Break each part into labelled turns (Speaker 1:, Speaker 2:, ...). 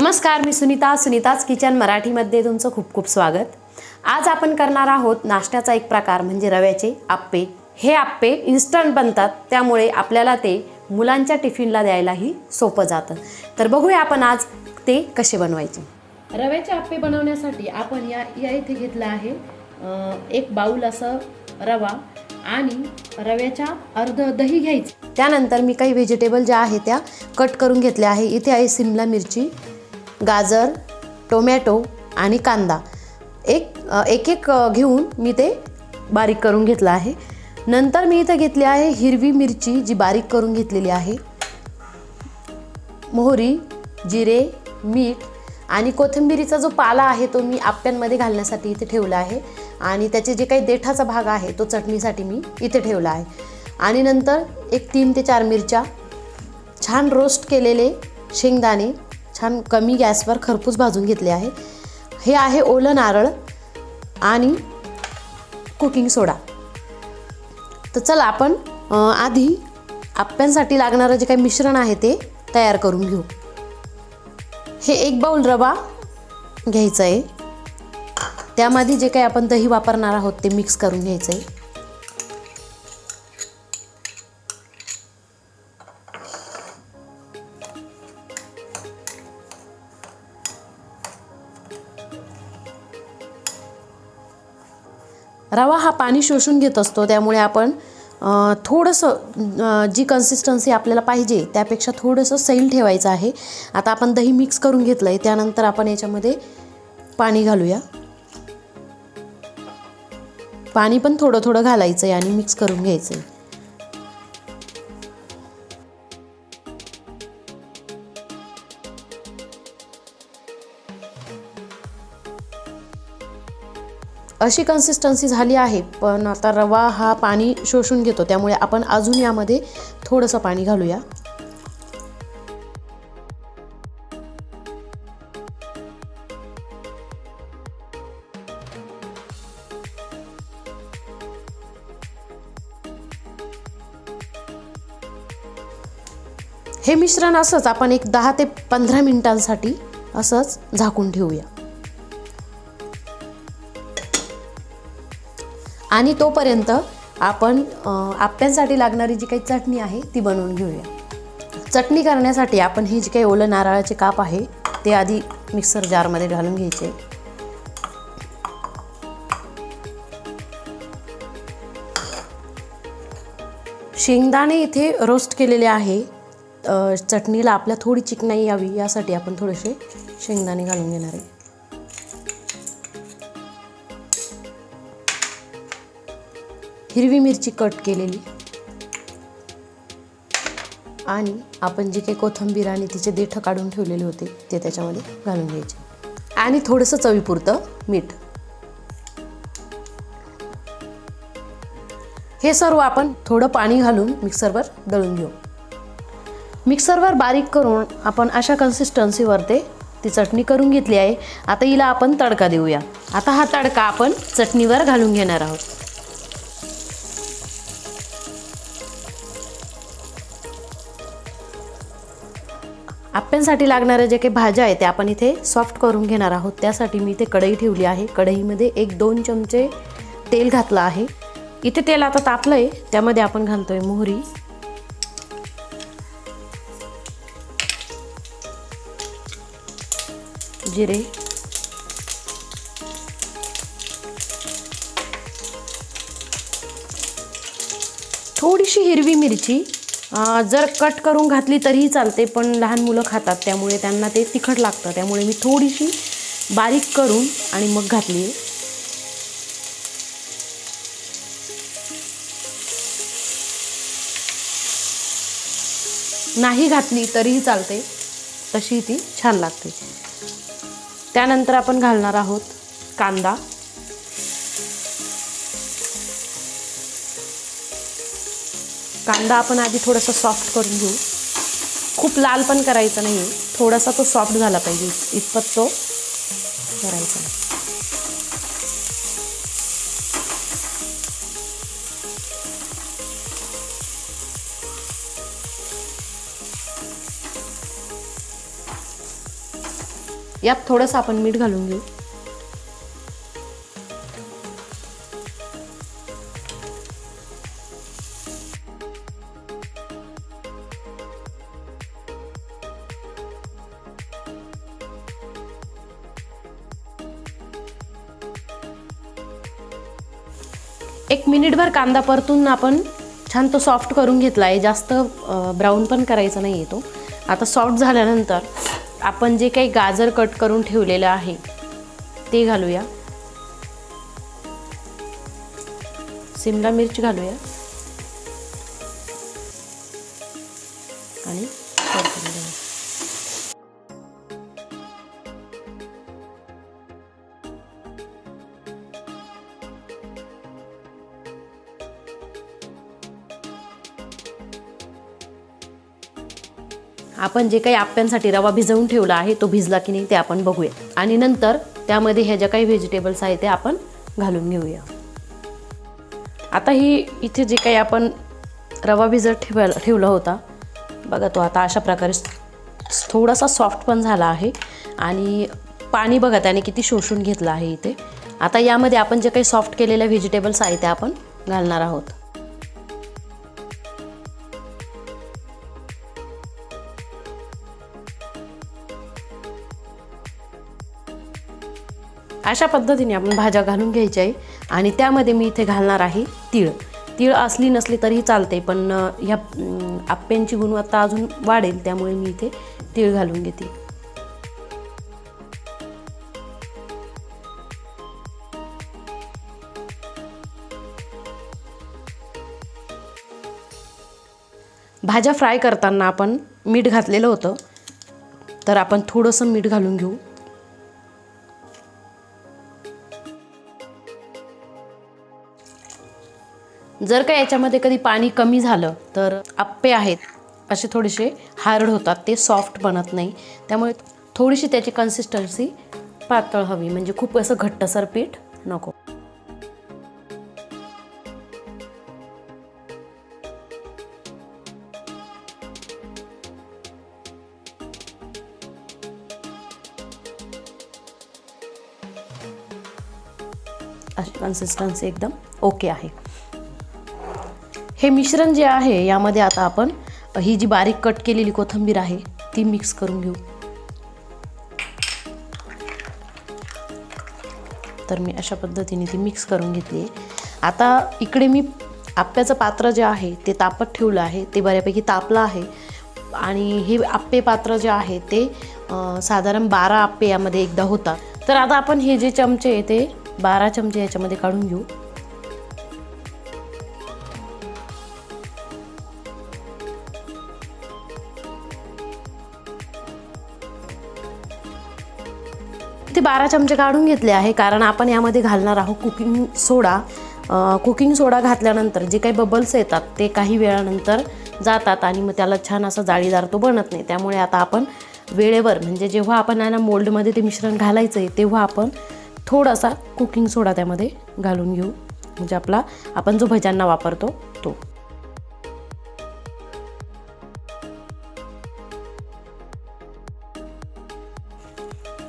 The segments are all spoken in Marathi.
Speaker 1: नमस्कार, मी सुनीताच किचन मराठीमध्ये तुमचं खूप खूप स्वागत। आज आपण करणार आहोत नाश्त्याचा एक प्रकार म्हणजे रव्याचे आप्पे। हे आप्पे इन्स्टंट बनतात, त्यामुळे आपल्याला ते मुलांच्या टिफिनला द्यायलाही सोपं जातं। तर बघूया आपण आज ते कसे बनवायचे। रव्याचे आप्पे बनवण्यासाठी आपण या इथे घेतला आहे एक बाउल असं रवा आणि रव्याच्या अर्ध दही घ्यायचं। त्यानंतर मी काही व्हेजिटेबल ज्या आहेत त्या कट करून घेतल्या आहे। इथे आहे शिमला मिरची, गाजर, टोमॅटो आणि कांदा एक एक घेऊन मी ते बारीक करून घेतला आहे। नंतर मी इथे घेतली आहे हिरवी मिरची जी बारीक करून घेतलेली आहे, मोहरी, जिरे, मीठ आणि कोथिंबीरीचा जो पाला आहे तो मी आप्प्यांमध्ये घालण्यासाठी इथे ठेवला आहे आणि त्याचे जे काही देठाचा भाग आहे तो चटणीसाठी मी इथे ठेवला आहे। आणि नंतर एक 3 ते 4 मिरच्या, छान रोस्ट केलेले शेंगदाणे छान कमी गॅसवर खरपूस भाजून घेतले आहे। हे आहे ओलं नारळ आणि कुकिंग सोडा। तर चला आपण आधी आप्प्यांसाठी लागणारं जे काही मिश्रण आहे ते तयार करून घेऊ। हे 1 बाउल रवा घ्यायचा आहे, त्यामध्ये जे काही आपण दही वापरणार आहोत ते मिक्स करून घ्यायचं आहे। रवा हा पाणी शोषून घेत असतो, त्यामुळे आपण थोडंसं जी कन्सिस्टन्सी आपल्याला पाहिजे त्यापेक्षा थोडंसं सैल ठेवायचं आहे। आता आपण दही मिक्स करून घेतलं आहे, त्यानंतर आपण याच्यामध्ये पाणी घालूया। पाणी पण थोडं थोडं घालायचं आहे आणि मिक्स करून घ्यायचं आहे। अशी कन्सिस्टन्सी झाली आहे, पण आता रवा हा पाणी शोषून घेतो, त्यामुळे आपण अजून यामध्ये थोडंसं पाणी घालूया। हे मिश्रण असंच आपण एक 10 ते 15 मिनिटांसाठी असंच झाकून ठेवूया आणि तोपर्यंत आपण आप्प्यांसाठी लागणारी जी काही चटणी आहे ती बनवून घेऊया। चटणी करण्यासाठी आपण हे जे काही ओलं नारळाचे काप आहे ते आधी मिक्सर जारमध्ये घालून घ्यायचे। शेंगदाणे इथे रोस्ट केलेले आहे। चटणीला आपल्या थोडी चिकनाई यावी यासाठी आपण थोडेसे शेंगदाणे घालून घेणार आहे। हिरवी मिरची कट केलेली आणि आपण जे काही कोथिंबीर आणि तिचे देठ काढून ठेवलेले होते ते त्याच्यामध्ये घालून घ्यायचे आणि थोडंसं चवीपुरतं मीठ। हे सर्व आपण थोडं पाणी घालून मिक्सरवर दळून घेऊ। मिक्सरवर बारीक करून आपण अशा कन्सिस्टन्सीवर ती चटणी करून घेतली आहे। आता हिला आपण तडका देऊया। आता हा तडका आपण चटणीवर घालून घेणार आहोत। आप्प्यांसाठी लागणाऱ्या जे काही भाज्या आहेत त्या आपण इथे सॉफ्ट करून घेणार आहोत। त्यासाठी मी इथे कढई ठेवली आहे। कढईमध्ये 1-2 चमचे तेल घातलं आहे। इथे तेल आता तापलंय, त्यामध्ये आपण घालतोय मोहरी, जिरे, थोडीशी हिरवी मिरची, जर कट करून घातली तरीही चालते, पण लहान मुलं खातात त्यामुळे त्यांना ते तिखट लागतं, त्यामुळे मी थोडीशी बारीक करून आणि मग घातली आहे। नाही घातली तरीही चालते, तशी ती छान लागते। त्यानंतर आपण घालणार आहोत कांदा, कांदा आपण आधी थोडासा सॉफ्ट करून घेऊ। खूप लाल पण करायचा नाही, थोडासा तो सॉफ्ट झाला पाहिजे इतपत तो करायचा। यात थोडंसं आपण मीठ घालून घेऊ. एक मिनिटभर कांदा परतून आपण छान तो सॉफ्ट करून घेतला आहे. जास्त ब्राऊन पण करायचा नाही आहे तो. आता सॉफ्ट झाल्यानंतर आपण जे काही गाजर कट करून ठेवलेलं आहे ते घालूया. शिमला मिर्च घालूया आणि परतून घेऊया. आपण जे काही आप्यांसाठी रवा भिजवून ठेवला आहे तो भिजला की नाही ते आपण बघूया. आणि नंतर त्यामध्ये ह्या ज्या काही व्हेजिटेबल्स आहेत ते आपण घालून घेऊया. आता ही इथे जे काही आपण रवा भिजत ठेवला होता बघा, तो आता अशा प्रकारे थोडासा सॉफ्ट पण झाला आहे. आणि पाणी बघा त्याने किती शोषून घेतलं आहे इथे. आता यामध्ये आपण जे काही सॉफ्ट केलेले व्हेजिटेबल्स आहेत ते आपण घालणार आहोत. अशा पद्धतीने आपण भाज्या घालून घ्यायच्या आहे. आणि त्यामध्ये मी इथे घालणार आहे तीळ. तीळ असली नसली तरीही चालते, पण ह्या आप्यांची गुणवत्ता अजून वाढेल त्यामुळे मी इथे तीळ घालून घेते. भाज्या फ्राय करताना आपण मीठ घातलेलं होतं, तर आपण थोडंसं मीठ घालून घेऊ. जर का याच्यामध्ये कधी पाणी कमी झालं तर आप्पे आहेत असे थोडेसे हार्ड होतात, ते सॉफ्ट बनत नाही. त्यामुळे थोडीशी त्याची कन्सिस्टन्सी पातळ हवी, म्हणजे खूप असं घट्टसर पीठ नको. अशी कन्सिस्टन्सी एकदम ओके आहे. हे मिश्रण जे आहे यामध्ये आता आपण ही जी बारीक कट केलेली कोथिंबीर आहे ती मिक्स करून घेऊ. तर मी अशा पद्धतीने ती मिक्स करून घेतली आहे. आता इकडे मी आप्याचं पात्र जे आहे ते तापत ठेवलं आहे, ते बऱ्यापैकी तापलं आहे. आणि हे आप्पे पात्र जे आहे ते साधारण 12 आप्पे यामध्ये एकदा होतात. तर आता आपण हे जे चमचे आहे ते 12 चमचे याच्यामध्ये काढून घेऊ. ते 12 चमचे काढून घेतले आहे, कारण आपण यामध्ये घालणार आहोत कुकिंग सोडा. कुकिंग सोडा घातल्यानंतर जे काही बबल्स येतात ते काही वेळानंतर जातात आणि मग त्याला छान असा जाळीदार तो बनत नाही. त्यामुळे आता आपण वेळेवर, म्हणजे जेव्हा आपण याला मोल्डमध्ये ते मिश्रण घालायचं आहे तेव्हा आपण थोडासा कुकिंग सोडा त्यामध्ये घालून घेऊ, म्हणजे आपण जो भज्यांना वापरतो तो.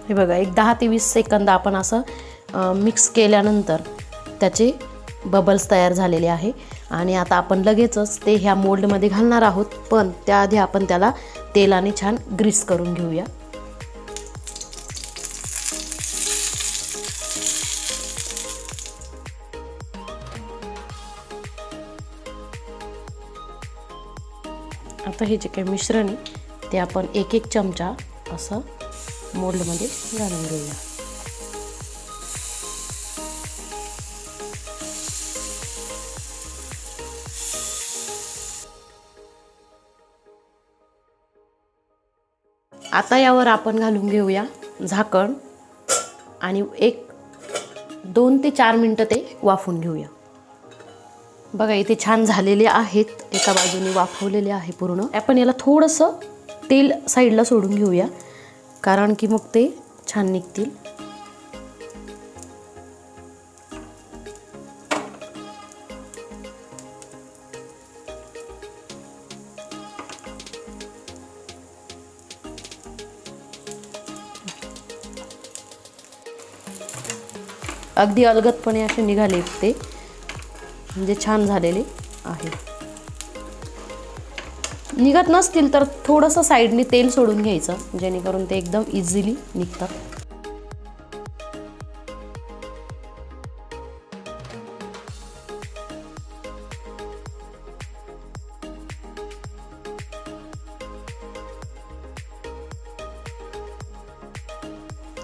Speaker 1: हे बघा, एक 10 ते 20 सेकंद आपण असं मिक्स केल्यानंतर त्याचे बबल्स तयार झालेले आहे. आणि आता आपण लगेचच ते ह्या मोल्डमध्ये घालणार आहोत, पण त्याआधी आपण त्याला तेलाने छान ग्रीस करून घेऊया. आता हे जे काही मिश्रण आहे ते आपण एक एक चमचा असं मोल्डमध्ये घालून घेऊया. आता यावर आपण घालून घेऊया झाकण आणि 2 ते 4 मिनिटं ते वाफवून घेऊया. बघा, इथे छान झालेले आहेत, एका बाजूने वाफवलेले आहे पूर्ण. आपण याला थोडंसं तेल साईडला सोडून घेऊया, कारण की मग ते छान निघतील. अगदी अलगदपणे असे निघाले ते, म्हणजे छान झालेले आहे. निघत नसतील तर थोडंसं साईडने तेल सोडून घ्यायचं, जेणेकरून ते एकदम इझिली निघतात.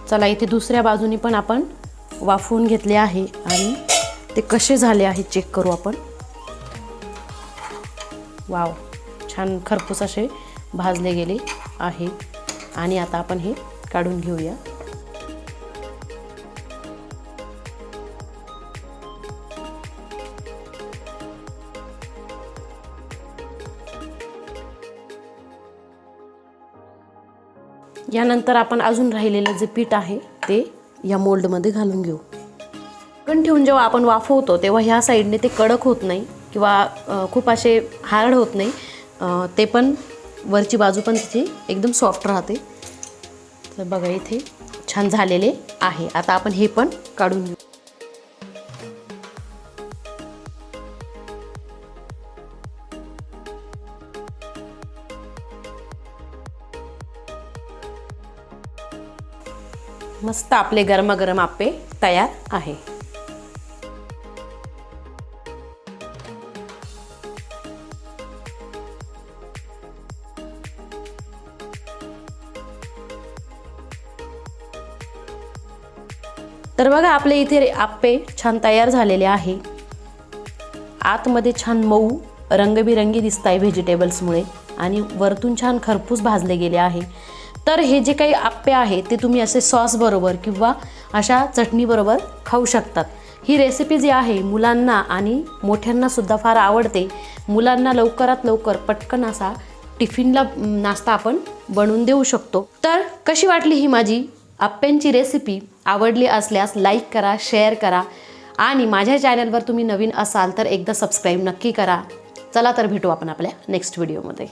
Speaker 1: चला इथे दुसऱ्या बाजूनी पण आपण वाफवून घेतले आहे आणि ते कसे झाले आहे चेक करू आपण. वाव, छान खरपूस असे भाजले गेले आहे. आणि आता आपण हे काढून घेऊया. यानंतर आपण अजून राहिलेलं जे पीठ आहे ते या मोल्डमध्ये घालून घेऊ. पण ठेवून जेव्हा आपण वाफवतो तेव्हा ह्या साईडने ते कडक होत नाही किंवा खूप असे हार्ड होत नाही, ते पण वरची बाजू पण तिची एकदम सॉफ्ट राहते. तर बघा इथे छान झालेले आहे. आता आपण हे पण काढून घेऊ. मस्त आपले गरमागरम आप्पे तयार आहे. तर बघा आपले इथे आप्पे छान तयार झालेले आहे. आतमध्ये छान मऊ रंगबिरंगी दिसत आहे व्हेजिटेबल्समुळे आणि वरतून छान खरपूस भाजले गेले आहे. तर हे जे काही आप्पे आहे ते तुम्ही असे सॉस बरोबर किंवा अशा चटणी बरोबर खाऊ शकतात. ही रेसिपी जी आहे मुलांना आणि मोठ्यांना सुद्धा फार आवडते. मुलांना लवकरात लवकर पटकन असा टिफिनला नाश्ता आपण बनवून देऊ शकतो. तर कशी वाटली ही माझी आप्प्यांची रेसिपी? आवडली असल्यास लाईक करा, शेअर करा आणि माझ्या चॅनलवर तुम्ही नवीन असाल तर एकदा सबस्क्राईब नक्की करा. चला तर भेटू आपण आपल्या नेक्स्ट व्हिडिओमध्ये.